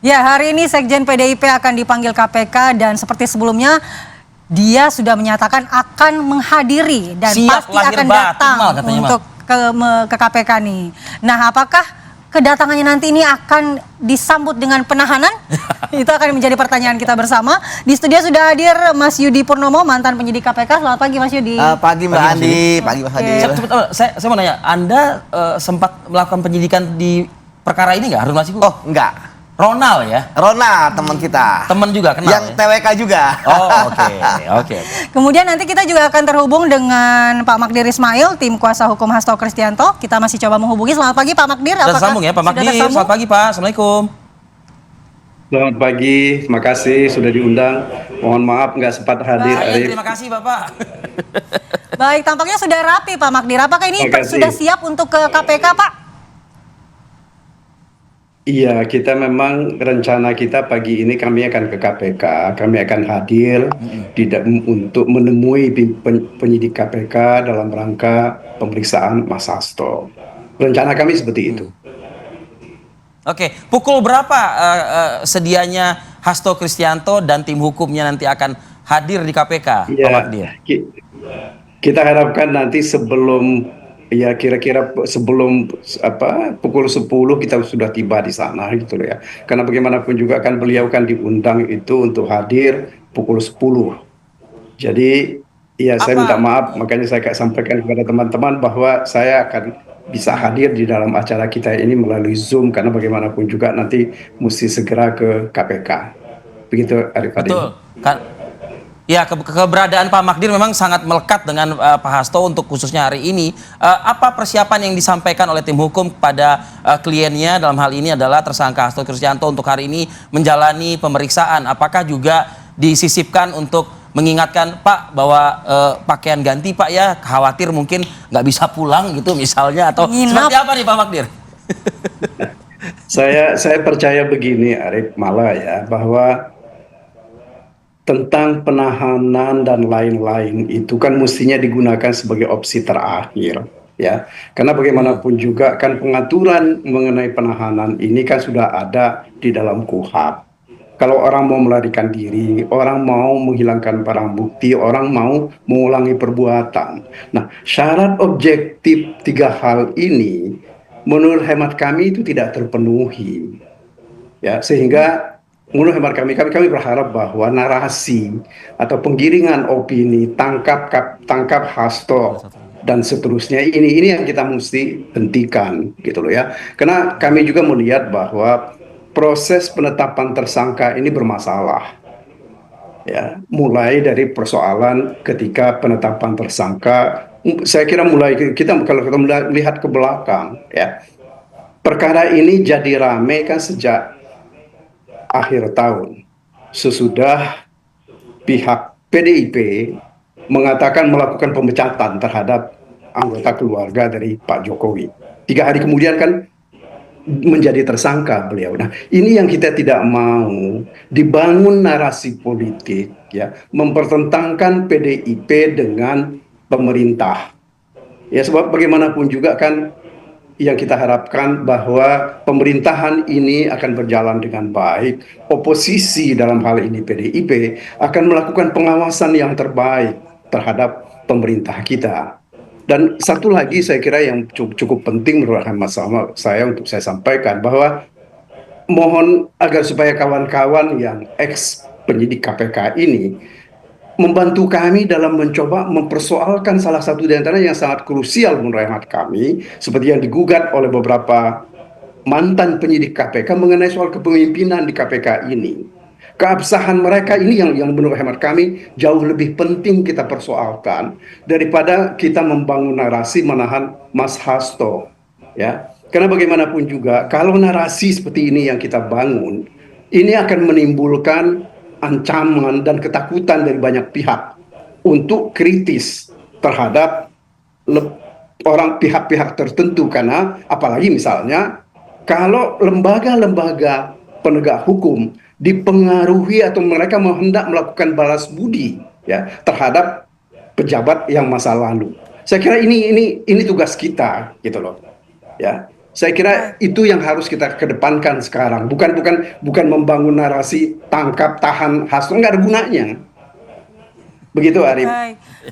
Ya, hari ini Sekjen PDIP akan dipanggil KPK dan seperti sebelumnya dia sudah menyatakan akan menghadiri dan Siap pasti akan datang untuk ke KPK nih. Nah, apakah kedatangannya nanti ini akan disambut dengan penahanan? Itu akan menjadi pertanyaan kita bersama. Di studio sudah hadir Mas Yudi Purnomo, mantan penyidik KPK. Selamat pagi Mas Yudi. Pagi Mbak Andi, pagi Mas Hadi. Saya mau nanya, Anda sempat melakukan penyidikan di perkara ini nggak, Harun Masiku? Oh, enggak. Ronald ya? Ronald, teman kita. Teman juga, kenal yang ya? TWK juga. Oh, oke. Kemudian nanti kita juga akan terhubung dengan Pak Magdir Ismail, tim kuasa hukum Hasto Kristianto. Kita masih coba menghubungi. Selamat pagi Pak Magdir. Sudah tersambung ya Pak Magdir. Selamat pagi Pak, Assalamualaikum. Selamat pagi, terima kasih sudah diundang. Mohon maaf nggak sempat hadir. Terima kasih Bapak. Baik, tampaknya sudah rapi Pak Magdir. Apakah ini sudah siap untuk ke KPK Pak? Iya, kita memang rencana kita pagi ini kami akan ke KPK, kami akan hadir untuk menemui penyidik KPK dalam rangka pemeriksaan Mas Hasto. Rencana kami seperti itu. Oke, pukul berapa sedianya Hasto Kristianto dan tim hukumnya nanti akan hadir di KPK, Pak Magdir? Kita harapkan nanti kira-kira sebelum pukul 10 kita sudah tiba di sana gitu loh ya. Karena bagaimanapun juga kan beliau kan diundang itu untuk hadir pukul 10. Jadi saya minta maaf, makanya saya sampaikan kepada teman-teman bahwa saya akan bisa hadir di dalam acara kita ini melalui Zoom karena bagaimanapun juga nanti mesti segera ke KPK. Begitu Arif Adil. Betul. Ya, keberadaan Pak Magdir memang sangat melekat dengan Pak Hasto untuk khususnya hari ini. Apa persiapan yang disampaikan oleh tim hukum kepada kliennya dalam hal ini adalah tersangka Hasto Kristianto untuk hari ini menjalani pemeriksaan? Apakah juga disisipkan untuk mengingatkan Pak bahwa pakaian ganti Pak ya, khawatir mungkin nggak bisa pulang gitu misalnya, atau seperti apa nih Pak Magdir? Saya percaya begini Arif malah ya, bahwa tentang penahanan dan lain-lain itu kan mestinya digunakan sebagai opsi terakhir ya, karena bagaimanapun juga kan pengaturan mengenai penahanan ini kan sudah ada di dalam KUHP. Kalau orang mau melarikan diri, orang mau menghilangkan barang bukti, orang mau mengulangi perbuatan. Nah, syarat objektif tiga hal ini menurut hemat kami itu tidak terpenuhi ya, sehingga menurut hemat kami berharap bahwa narasi atau penggiringan opini tangkap Hasto dan seterusnya ini yang kita mesti hentikan gitu loh ya. Karena kami juga melihat bahwa proses penetapan tersangka ini bermasalah. Ya, mulai dari persoalan ketika penetapan tersangka, saya kira kalau kita melihat ke belakang ya. Perkara ini jadi ramai kan sejak akhir tahun, sesudah pihak PDIP mengatakan melakukan pemecatan terhadap anggota keluarga dari Pak Jokowi. 3 hari kemudian kan menjadi tersangka beliau. Nah, ini yang kita tidak mau, dibangun narasi politik ya, mempertentangkan PDIP dengan pemerintah. Ya, sebab bagaimanapun juga kan yang kita harapkan bahwa pemerintahan ini akan berjalan dengan baik. Oposisi dalam hal ini PDIP akan melakukan pengawasan yang terbaik terhadap pemerintah kita. Dan satu lagi saya kira yang cukup penting menurut saya untuk saya sampaikan, bahwa mohon agar supaya kawan-kawan yang ex penyidik KPK ini membantu kami dalam mencoba mempersoalkan salah satu di antara yang sangat krusial menurut hemat kami, seperti yang digugat oleh beberapa mantan penyidik KPK mengenai soal kepemimpinan di KPK ini. Keabsahan mereka ini yang menurut hemat kami jauh lebih penting kita persoalkan daripada kita membangun narasi menahan Mas Hasto ya. Karena bagaimanapun juga kalau narasi seperti ini yang kita bangun, ini akan menimbulkan ancaman dan ketakutan dari banyak pihak untuk kritis terhadap pihak-pihak tertentu. Karena apalagi misalnya kalau lembaga-lembaga penegak hukum dipengaruhi atau mereka hendak melakukan balas budi ya terhadap pejabat yang masa lalu. Saya kira ini tugas kita gitu loh ya. Saya kira itu yang harus kita kedepankan sekarang. Bukan membangun narasi tangkap tahan Hasto, nggak ada gunanya. Begitu, Arif.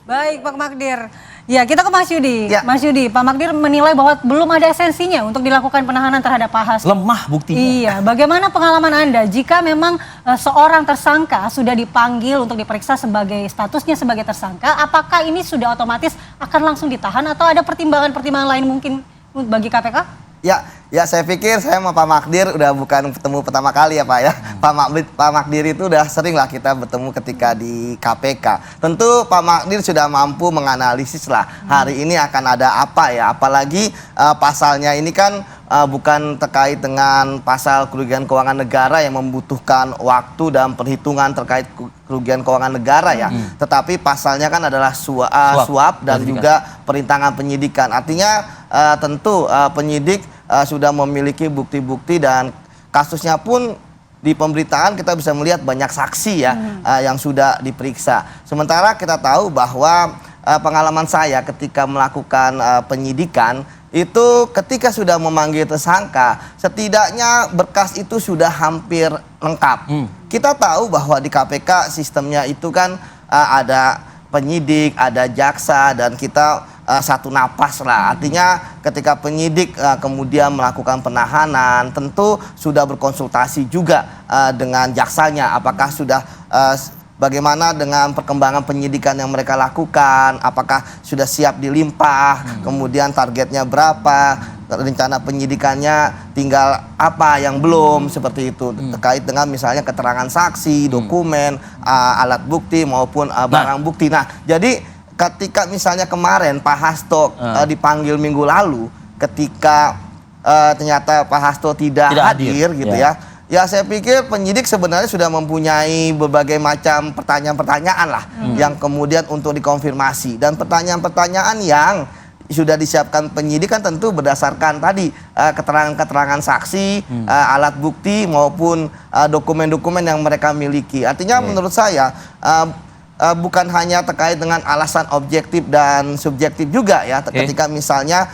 Baik Pak Magdir. Ya, kita ke Mas Yudi. Ya. Mas Yudi, Pak Magdir menilai bahwa belum ada esensinya untuk dilakukan penahanan terhadap Pak Hasto. Lemah buktinya. Iya, bagaimana pengalaman Anda jika memang seorang tersangka sudah dipanggil untuk diperiksa sebagai statusnya sebagai tersangka, apakah ini sudah otomatis akan langsung ditahan atau ada pertimbangan-pertimbangan lain mungkin bagi KPK? Ya saya pikir saya sama Pak Magdir udah bukan ketemu pertama kali ya Pak ya. Pak Magdir itu udah sering lah kita bertemu ketika di KPK. Tentu Pak Magdir sudah mampu menganalisis lah hari ini akan ada apa ya. Apalagi pasalnya ini kan bukan terkait dengan pasal kerugian keuangan negara yang membutuhkan waktu dan perhitungan terkait kerugian keuangan negara ya. Tetapi pasalnya kan adalah suap dan juga perintangan penyidikan. Artinya tentu penyidik sudah memiliki bukti-bukti dan kasusnya pun di pemberitaan kita bisa melihat banyak saksi ya yang sudah diperiksa. Sementara kita tahu bahwa pengalaman saya ketika melakukan penyidikan itu ketika sudah memanggil tersangka, setidaknya berkas itu sudah hampir lengkap. Kita tahu bahwa di KPK sistemnya itu kan ada penyidik, ada jaksa, dan kita satu napas lah. Artinya ketika penyidik kemudian melakukan penahanan, tentu sudah berkonsultasi juga dengan jaksanya. Apakah sudah bagaimana dengan perkembangan penyidikan yang mereka lakukan, apakah sudah siap dilimpah, kemudian targetnya berapa, rencana penyidikannya tinggal apa yang belum, seperti itu. Terkait dengan misalnya keterangan saksi, dokumen, alat bukti maupun barang bukti. Nah, jadi ketika misalnya kemarin Pak Hasto dipanggil minggu lalu, ketika ternyata Pak Hasto tidak hadir gitu ya. Ya saya pikir penyidik sebenarnya sudah mempunyai berbagai macam pertanyaan-pertanyaan lah yang kemudian untuk dikonfirmasi, dan pertanyaan-pertanyaan yang sudah disiapkan penyidik kan tentu berdasarkan tadi keterangan-keterangan saksi, alat bukti maupun dokumen-dokumen yang mereka miliki. Artinya menurut saya bukan hanya terkait dengan alasan objektif dan subjektif juga ya, ketika misalnya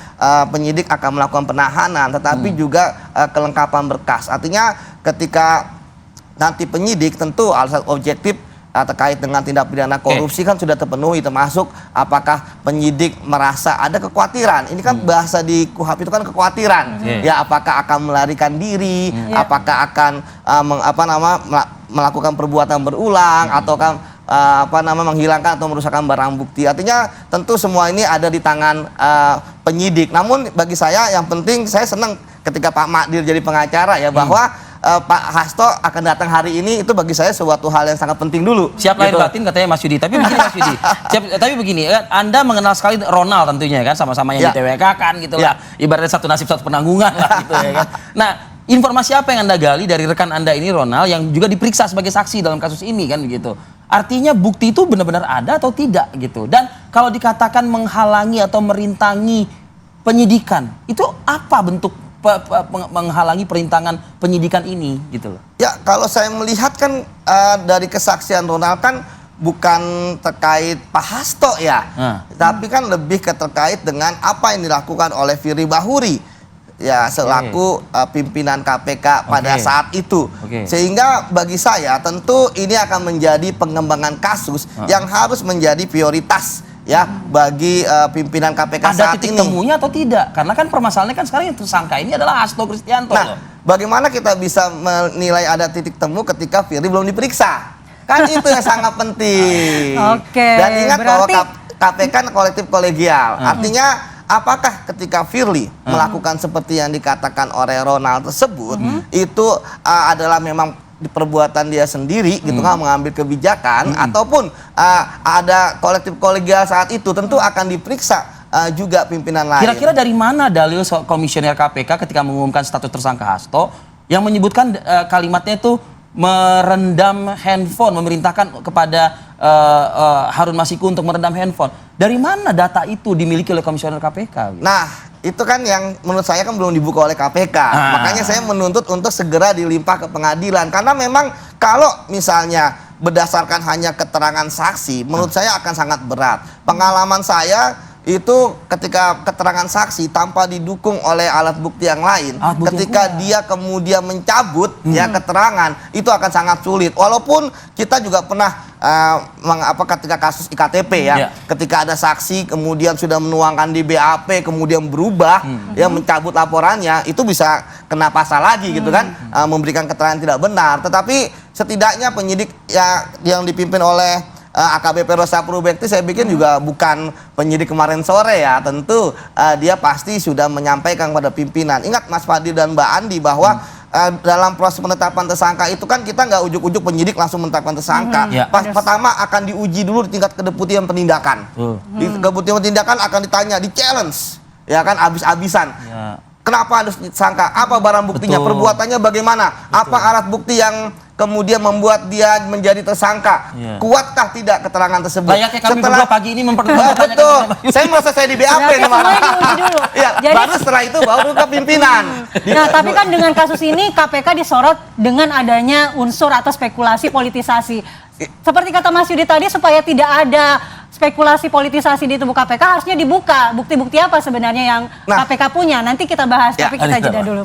penyidik akan melakukan penahanan, tetapi juga kelengkapan berkas. Artinya ketika nanti penyidik tentu alasan objektif terkait dengan tindak pidana korupsi kan sudah terpenuhi, termasuk apakah penyidik merasa ada kekhawatiran. Ini kan bahasa di KUHP itu kan kekhawatiran. Ya, apakah akan melarikan diri, apakah akan melakukan perbuatan berulang, atau kan menghilangkan atau merusakkan barang bukti. Artinya tentu semua ini ada di tangan penyidik. Namun bagi saya yang penting, saya senang ketika Pak Magdir jadi pengacara ya, bahwa Pak Hasto akan datang hari ini, itu bagi saya suatu hal yang sangat penting dulu. Siap lahir batin katanya Mas Yudi. Tapi begini Mas Yudi, tapi begini, Anda mengenal sekali Ronald tentunya kan, sama-sama yang di TWK kan gitu lah. Ibaratnya satu nasib satu penanggungan lah gitu ya kan. Nah, informasi apa yang Anda gali dari rekan Anda ini Ronald yang juga diperiksa sebagai saksi dalam kasus ini kan begitu? Artinya bukti itu benar-benar ada atau tidak gitu. Dan kalau dikatakan menghalangi atau merintangi penyidikan, itu apa bentuk menghalangi perintangan penyidikan ini gitu loh? Ya, kalau saya melihat kan dari kesaksian Ronald kan bukan terkait Pak Hasto ya, tapi kan lebih terkait dengan apa yang dilakukan oleh Firly Bahuri ya selaku pimpinan KPK pada saat itu. Sehingga bagi saya tentu ini akan menjadi pengembangan kasus yang harus menjadi prioritas ya bagi pimpinan KPK ada saat titik ini. temunya atau tidak? Karena kan permasalahannya kan sekarang yang tersangka ini adalah Hasto Kristianto. Nah, bagaimana kita bisa menilai ada titik temu ketika Firly belum diperiksa? Kan itu yang sangat penting. Dan ingat bahwa KPK kan kolektif kolegial. Artinya apakah ketika Firly melakukan seperti yang dikatakan oleh Ronald tersebut, itu adalah memang di perbuatan dia sendiri gitu kan, mengambil kebijakan, ataupun ada kolektif kolegial saat itu, tentu akan diperiksa juga pimpinan lain. Kira-kira dari mana dalil komisioner KPK ketika mengumumkan status tersangka Hasto yang menyebutkan kalimatnya itu merendam handphone, memerintahkan kepada Harun Masiku untuk merendam handphone? Dari mana data itu dimiliki oleh komisioner KPK? Nah, itu kan yang menurut saya kan belum dibuka oleh KPK. Makanya saya menuntut untuk segera dilimpah ke pengadilan. Karena memang kalau misalnya berdasarkan hanya keterangan saksi, menurut saya akan sangat berat. Pengalaman saya itu ketika keterangan saksi tanpa didukung oleh alat bukti yang lain, Alat bukti ketika dia kemudian mencabut ya keterangan, itu akan sangat sulit. Walaupun kita juga pernah ketika kasus IKTP ya, ketika ada saksi kemudian sudah menuangkan di BAP kemudian berubah ya mencabut laporannya, itu bisa kena pasal lagi gitu kan, memberikan keterangan tidak benar. Tetapi setidaknya penyidik ya yang dipimpin oleh AKBP Rosa Purwobekti saya pikir juga bukan penyidik kemarin sore ya, tentu dia pasti sudah menyampaikan kepada pimpinan. Ingat Mas Fadil dan Mbak Andi bahwa dalam proses penetapan tersangka itu kan kita nggak ujuk-ujuk penyidik langsung menetapkan tersangka. Pertama akan diuji dulu di tingkat kedeputian penindakan. Di kedeputian penindakan akan ditanya, di challenge, ya kan, abis-abisan. Kenapa harus disangka? Apa barang buktinya? Perbuatannya bagaimana? Apa alat bukti yang kemudian membuat dia menjadi tersangka? Kuatkah tidak keterangan tersebut? Layaknya kami berdua pagi ini mempertanyakan. Betul. Saya merasa saya di BAP nih malah. Semuanya diuji dulu. Ya, baru setelah itu baru ke pimpinan. Nah, tapi kan dengan kasus ini KPK disorot dengan adanya unsur atau spekulasi politisasi. Seperti kata Mas Yudi tadi, supaya tidak ada spekulasi politisasi di tubuh KPK, harusnya dibuka bukti-bukti apa sebenarnya yang KPK punya. Nanti kita bahas, tapi kita jeda dulu.